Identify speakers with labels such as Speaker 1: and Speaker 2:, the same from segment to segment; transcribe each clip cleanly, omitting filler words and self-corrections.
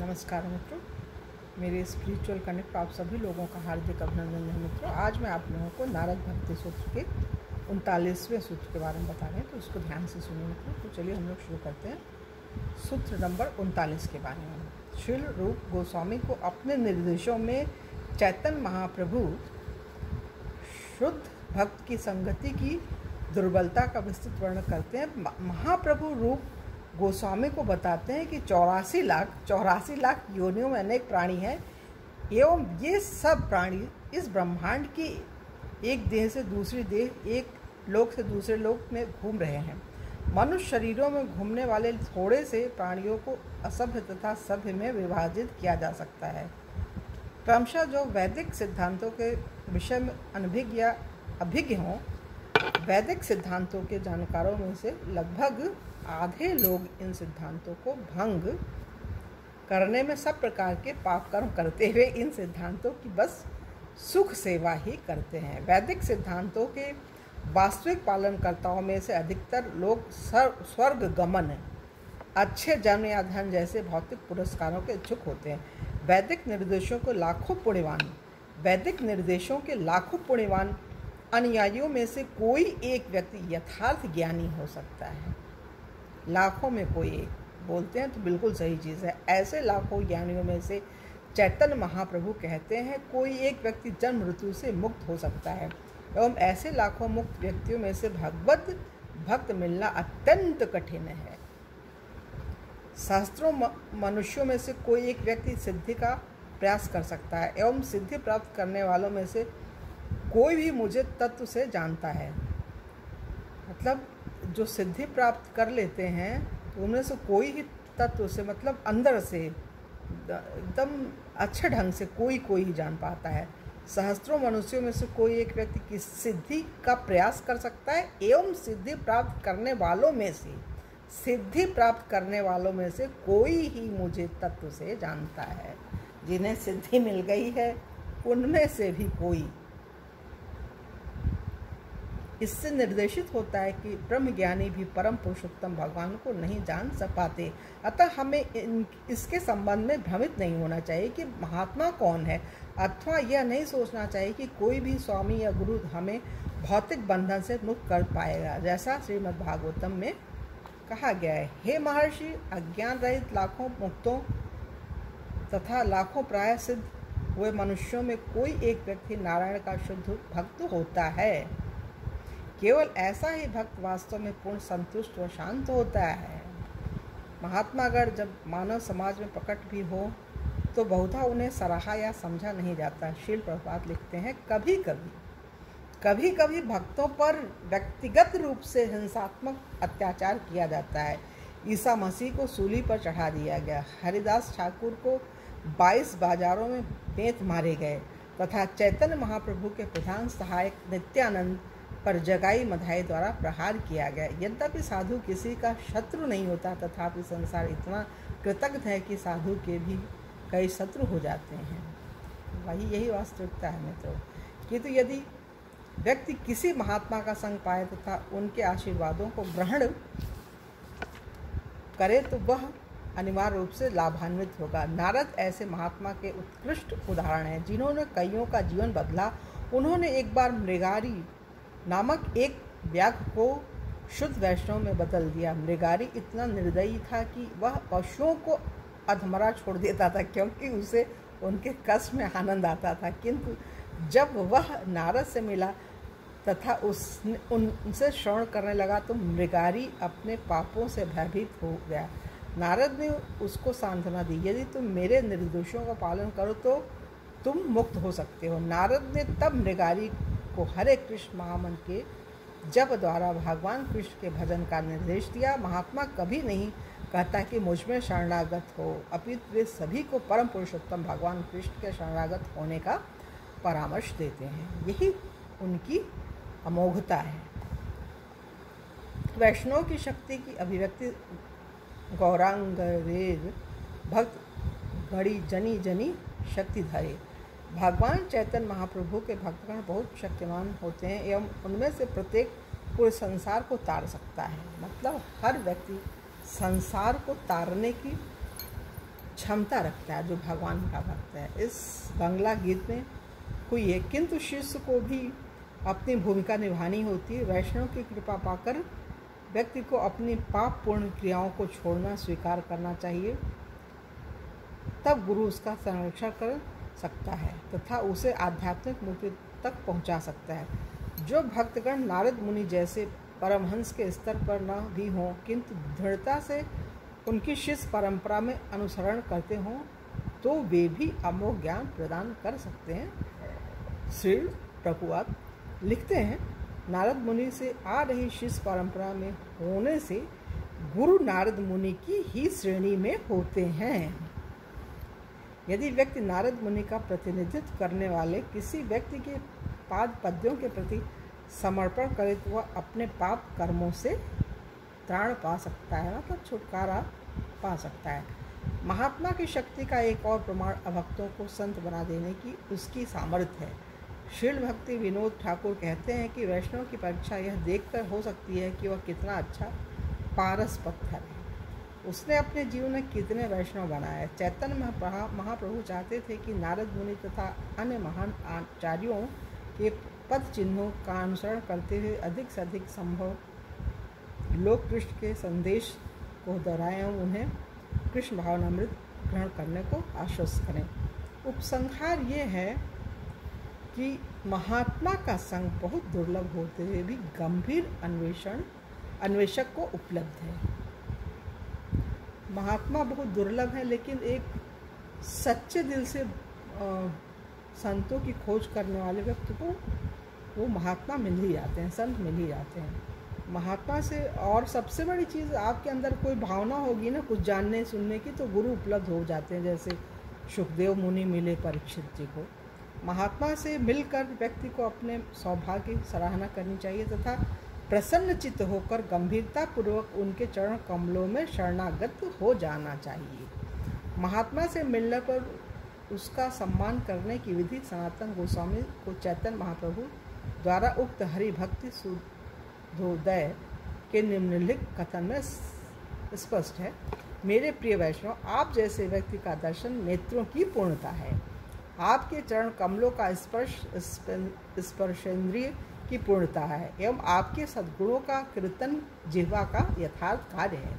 Speaker 1: नमस्कार मित्रों, मेरे स्पिरिचुअल कनेक्ट आप सभी लोगों का हार्दिक अभिनंदन है मित्रों। आज मैं आप लोगों को नारद भक्ति सूत्र के 39वें सूत्र के बारे में बता रहे हैं, तो उसको ध्यान से सुनिए मित्रों। तो चलिए हम लोग शुरू करते हैं सूत्र नंबर 39 के बारे में। श्रील रूप गोस्वामी को अपने निर्देशों में चैतन्य महाप्रभु शुद्ध भक्त की संगति की दुर्बलता का विस्तृत वर्णन करते हैं। महाप्रभु रूप गोस्वामी को बताते हैं कि 84 लाख योनियों में अनेक प्राणी हैं एवं ये सब प्राणी इस ब्रह्मांड की एक देह से दूसरी देह, एक लोक से दूसरे लोक में घूम रहे हैं। मनुष्य शरीरों में घूमने वाले थोड़े से प्राणियों को असभ्य तथा सभ्य में विभाजित किया जा सकता है। क्रमशः जो वैदिक सिद्धांतों के विषय में अनभिज्ञ या अभिज्ञ हों, वैदिक सिद्धांतों के जानकारों में से लगभग आधे लोग इन सिद्धांतों को भंग करने में सब प्रकार के पाप कर्म करते हुए इन सिद्धांतों की बस सुख सेवा ही करते हैं। वैदिक सिद्धांतों के वास्तविक पालनकर्ताओं में से अधिकतर लोग स्वर्ग गमन, अच्छे जन्म या धन जैसे भौतिक पुरस्कारों के इच्छुक होते हैं। वैदिक निर्देशों के लाखों पुण्यवान अनुयायियों में से कोई एक व्यक्ति यथार्थ ज्ञानी हो सकता है। लाखों में कोई एक बोलते हैं तो बिल्कुल सही चीज़ है। ऐसे लाखों ज्ञानियों में से चैतन्य महाप्रभु कहते हैं कोई एक व्यक्ति जन्म मृत्यु से मुक्त हो सकता है एवं ऐसे लाखों मुक्त व्यक्तियों में से भगवत भक्त मिलना अत्यंत कठिन है। सहस्त्रों मनुष्यों में से कोई एक व्यक्ति सिद्धि का प्रयास कर सकता है एवं सिद्धि प्राप्त करने वालों में से कोई भी मुझे तत्व से जानता है। मतलब जो सिद्धि प्राप्त कर लेते हैं तो उनमें से कोई ही तत्व से, मतलब अंदर से एकदम अच्छे ढंग से कोई ही जान पाता है। सहस्त्रों मनुष्यों में से कोई एक व्यक्ति की सिद्धि का प्रयास कर सकता है एवं सिद्धि प्राप्त करने वालों में से कोई ही मुझे तत्व से जानता है। जिन्हें सिद्धि मिल गई है उनमें से भी कोई। इससे निर्देशित होता है कि ब्रह्मज्ञानी भी परम पुरुषोत्तम भगवान को नहीं जान पाते। अतः हमें इसके संबंध में भ्रमित नहीं होना चाहिए कि महात्मा कौन है, अथवा यह नहीं सोचना चाहिए कि कोई भी स्वामी या गुरु हमें भौतिक बंधन से मुक्त कर पाएगा, जैसा श्रीमद् भागवतम में कहा गया है। हे महर्षि, अज्ञान रहित लाखों मुक्तों तथा लाखों प्राय सिद्ध हुए मनुष्यों में कोई एक व्यक्ति नारायण का शुद्ध भक्त होता है। केवल ऐसा ही भक्त वास्तव में पूर्ण संतुष्ट व शांत होता है। महात्मा अगर जब मानव समाज में प्रकट भी हो तो बहुधा उन्हें सराहा या समझा नहीं जाता। श्रील प्रभुपाद लिखते हैं, कभी कभी भक्तों पर व्यक्तिगत रूप से हिंसात्मक अत्याचार किया जाता है। ईसा मसीह को सूली पर चढ़ा दिया गया, हरिदास ठाकुर को 22 बाजारों में बेंत मारे गए तथा चैतन्य महाप्रभु के प्रधान सहायक नित्यानंद पर जगाई मधाई द्वारा प्रहार किया गया। यद्यपि साधु किसी का शत्रु नहीं होता, तथापि संसार इतना कृतज्ञ है कि साधु के भी कई शत्रु हो जाते हैं। यही वास्तविकता है मित्रों। किंतु यदि व्यक्ति किसी महात्मा का संग पाए तथा उनके आशीर्वादों को ग्रहण करे तो वह अनिवार्य रूप से लाभान्वित होगा। नारद ऐसे महात्मा के उत्कृष्ट उदाहरण हैं जिन्होंने कईयों का जीवन बदला। उन्होंने एक बार मृगारी नामक एक व्याघ्र को शुद्ध वैष्णव में बदल दिया। मृगारी इतना निर्दयी था कि वह पशुओं को अधमरा छोड़ देता था, क्योंकि उसे उनके कष्ट में आनंद आता था। किंतु जब वह नारद से मिला तथा उनसे श्रवण करने लगा तो मृगारी अपने पापों से भयभीत हो गया। नारद ने उसको सांत्वना दी, यदि तुम मेरे निर्देशों का पालन करो तो तुम मुक्त हो सकते हो। नारद ने तब मृगारी को हरे कृष्ण महामंत्र के जप द्वारा भगवान कृष्ण के भजन का निर्देश दिया। महात्मा कभी नहीं कहता कि मुझ में शरणागत हो, अपितु वे सभी को परम पुरुषोत्तम भगवान कृष्ण के शरणागत होने का परामर्श देते हैं। यही उनकी अमोघता है। वैष्णव की शक्ति की अभिव्यक्ति गौरांग वेद भक्त घड़ी जनी जनी शक्ति धरे। भगवान चैतन्य महाप्रभु के भक्तगण बहुत शक्तिमान होते हैं एवं उनमें से प्रत्येक पूरे संसार को तार सकता है। मतलब हर व्यक्ति संसार को तारने की क्षमता रखता है जो भगवान का भक्त है। इस बंगला गीत में हुई है, किंतु शिष्य को भी अपनी भूमिका निभानी होती है। वैष्णव की कृपा पाकर व्यक्ति को अपनी पाप पूर्ण क्रियाओं को छोड़ना स्वीकार करना चाहिए, तब गुरु उसका संरक्षण कर सकता है तथा उसे आध्यात्मिक मुक्ति तक पहुंचा सकता है। जो भक्तगण नारद मुनि जैसे परमहंस के स्तर पर न भी हों, किंतु दृढ़ता से उनकी शिष्य परंपरा में अनुसरण करते हों, तो वे भी अमोघ ज्ञान प्रदान कर सकते हैं। श्री प्रभुपाद लिखते हैं, नारद मुनि से आ रही शिष्य परंपरा में होने से गुरु नारद मुनि की ही श्रेणी में होते हैं। यदि व्यक्ति नारद मुनि का प्रतिनिधित्व करने वाले किसी व्यक्ति के पाद पद्यों के प्रति समर्पण करे तो वह अपने पाप कर्मों से त्राण पा सकता है, मतलब छुटकारा पा सकता है। महात्मा की शक्ति का एक और प्रमाण अभक्तों को संत बना देने की उसकी सामर्थ्य है। शील भक्ति विनोद ठाकुर कहते हैं कि वैष्णव की परीक्षा यह देखकर हो सकती है कि वह कितना अच्छा पारस पत्थर है, उसने अपने जीवन में कितने वैष्णव बनाए। चैतन्य महाप्रभु चाहते थे कि नारद मुनि तथा अन्य महान आचार्यों के पद चिन्हों का अनुसरण करते हुए अधिक से अधिक संभव लोग कृष्ण के संदेश को दोहराएं और उन्हें कृष्ण भावनामृत ग्रहण करने को आश्वस्त करें। उपसंहार ये है कि महात्मा का संग बहुत दुर्लभ होते हुए भी गंभीर अन्वेषक को उपलब्ध है। महात्मा बहुत दुर्लभ है, लेकिन एक सच्चे दिल से संतों की खोज करने वाले व्यक्ति को वो महात्मा मिल ही जाते हैं, संत मिल ही जाते हैं। महात्मा से और सबसे बड़ी चीज़, आपके अंदर कोई भावना होगी ना कुछ जानने सुनने की, तो गुरु उपलब्ध हो जाते हैं। जैसे सुखदेव मुनि मिले परीक्षित जी को। महात्मा से मिलकर व्यक्ति को अपने सौभाग्य की सराहना करनी चाहिए तथा प्रसन्न चित्त होकर गंभीरतापूर्वक उनके चरण कमलों में शरणागत हो जाना चाहिए। महात्मा से मिलने पर उसका सम्मान करने की विधि सनातन गोस्वामी को चैतन्य महाप्रभु द्वारा उक्त हरि भक्ति सुधोदय के निम्नलिखित कथन में स्पष्ट है। मेरे प्रिय वैष्णव, आप जैसे व्यक्ति का दर्शन नेत्रों की पूर्णता है। आपके चरण कमलों का स्पर्श स्पर्शेंद्रिय की पूर्णता है एवं आपके सद्गुणों का कीर्तन जिह्वा का यथार्थ कार्य है,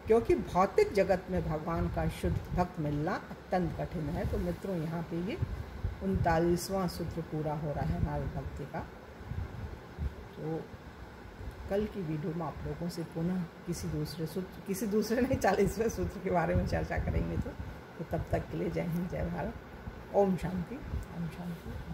Speaker 1: क्योंकि भौतिक जगत में भगवान का शुद्ध भक्त मिलना अत्यंत कठिन है। तो मित्रों, यहाँ पे ये 39वां सूत्र पूरा हो रहा है नारद भक्ति का। तो कल की वीडियो में आप लोगों से पुनः किसी दूसरे नहीं 40वें सूत्र के बारे में चर्चा करेंगे। तो तब तक के लिए जय हिंद, जय भारत, ओम शांति, ओम शांति।